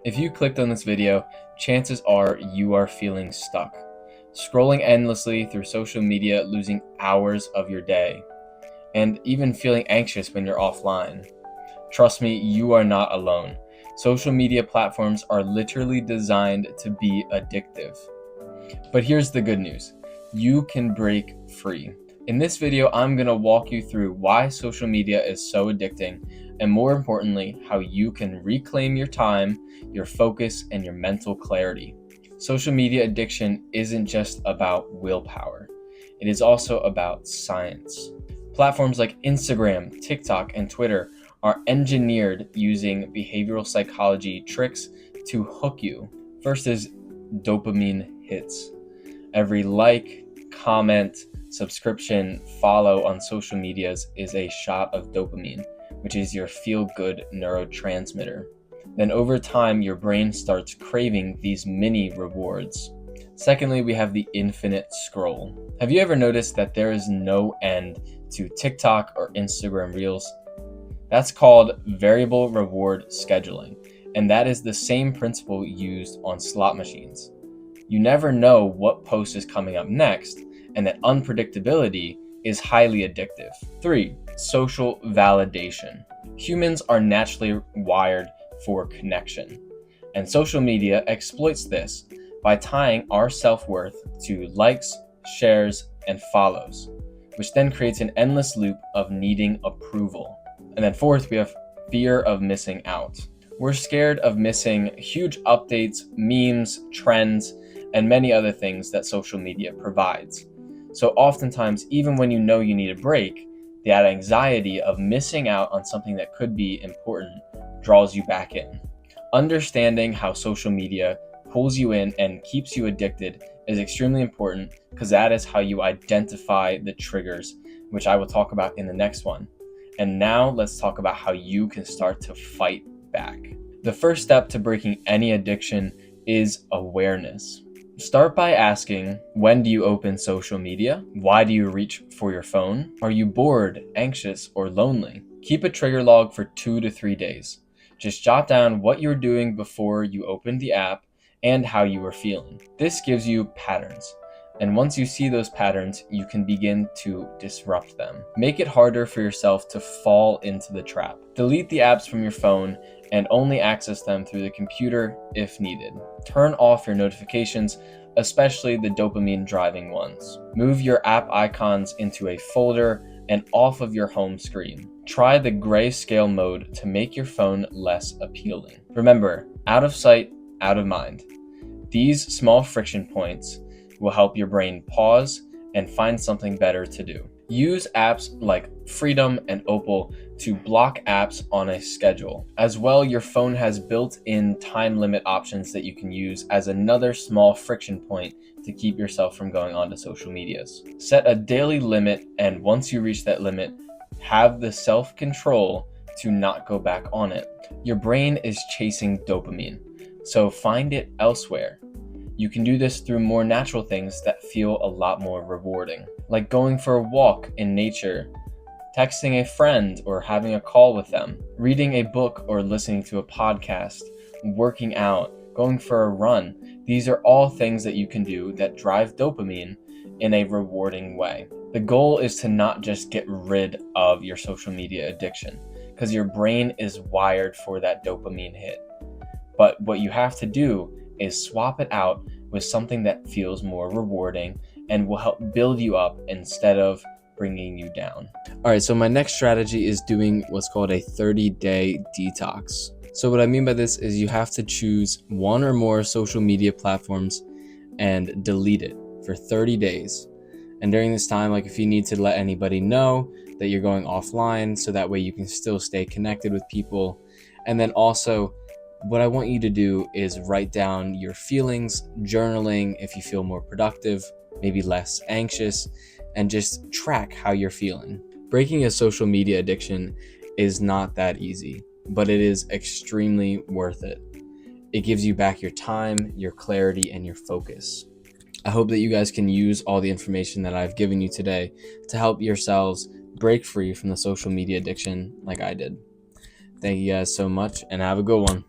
If you clicked on this video, chances are you are feeling stuck, scrolling endlessly through social media, losing hours of your day, and even feeling anxious when you're offline. Trust me, you are not alone. Social media platforms are literally designed to be addictive. But here's the good news. You can break free. In this video, I'm going to walk you through why social media is so addicting, and more importantly, how you can reclaim your time, your focus, and your mental clarity. Social media addiction isn't just about willpower. It is also about science. Platforms like Instagram, TikTok, and Twitter are engineered using behavioral psychology tricks to hook you. First is dopamine hits. Every like, comment, subscription, follow on social medias is a shot of dopamine, which is your feel-good neurotransmitter. Then over time, your brain starts craving these mini rewards. Secondly, we have the infinite scroll. Have you ever noticed that there is no end to TikTok or Instagram Reels? That's called variable reward scheduling, and that is the same principle used on slot machines. You never know what post is coming up next, and that unpredictability is highly addictive. 3. Social validation. Humans are naturally wired for connection, and social media exploits this by tying our self-worth to likes, shares, and follows, which then creates an endless loop of needing approval. And then fourth, we have fear of missing out. We're scared of missing huge updates, memes, trends, and many other things that social media provides. So oftentimes, even when you know you need a break, that anxiety of missing out on something that could be important draws you back in. Understanding how social media pulls you in and keeps you addicted is extremely important, because that is how you identify the triggers, which I will talk about in the next one. And now let's talk about how you can start to fight back. The first step to breaking any addiction is awareness. Start by asking, when do you open social media? Why do you reach for your phone? Are you bored, anxious, or lonely? Keep a trigger log for 2 to 3 days. Just jot down what you were doing before you opened the app and how you were feeling. This gives you patterns. And once you see those patterns, you can begin to disrupt them. Make it harder for yourself to fall into the trap. Delete the apps from your phone and only access them through the computer if needed. Turn off your notifications, especially the dopamine driving ones. Move your app icons into a folder and off of your home screen. Try the grayscale mode to make your phone less appealing. Remember, out of sight, out of mind. These small friction points will help your brain pause and find something better to do. Use apps like Freedom and Opal to block apps on a schedule. As well, your phone has built-in time limit options that you can use as another small friction point to keep yourself from going onto social medias. Set a daily limit, and once you reach that limit, have the self-control to not go back on it. Your brain is chasing dopamine, so find it elsewhere. You can do this through more natural things that feel a lot more rewarding, like going for a walk in nature, texting a friend or having a call with them, reading a book or listening to a podcast, working out, going for a run. These are all things that you can do that drive dopamine in a rewarding way. The goal is to not just get rid of your social media addiction, because your brain is wired for that dopamine hit. But what you have to do is swap it out with something that feels more rewarding and will help build you up instead of bringing you down. All right, so my next strategy is doing what's called a 30-day detox. So what I mean by this is you have to choose one or more social media platforms and delete it for 30 days. And during this time, like if you need to let anybody know that you're going offline, so that way you can still stay connected with people. And then also, what I want you to do is write down your feelings, journaling if you feel more productive, maybe less anxious, and just track how you're feeling. Breaking a social media addiction is not that easy, but it is extremely worth it. It gives you back your time, your clarity, and your focus. I hope that you guys can use all the information that I've given you today to help yourselves break free from the social media addiction like I did. Thank you guys so much, and have a good one.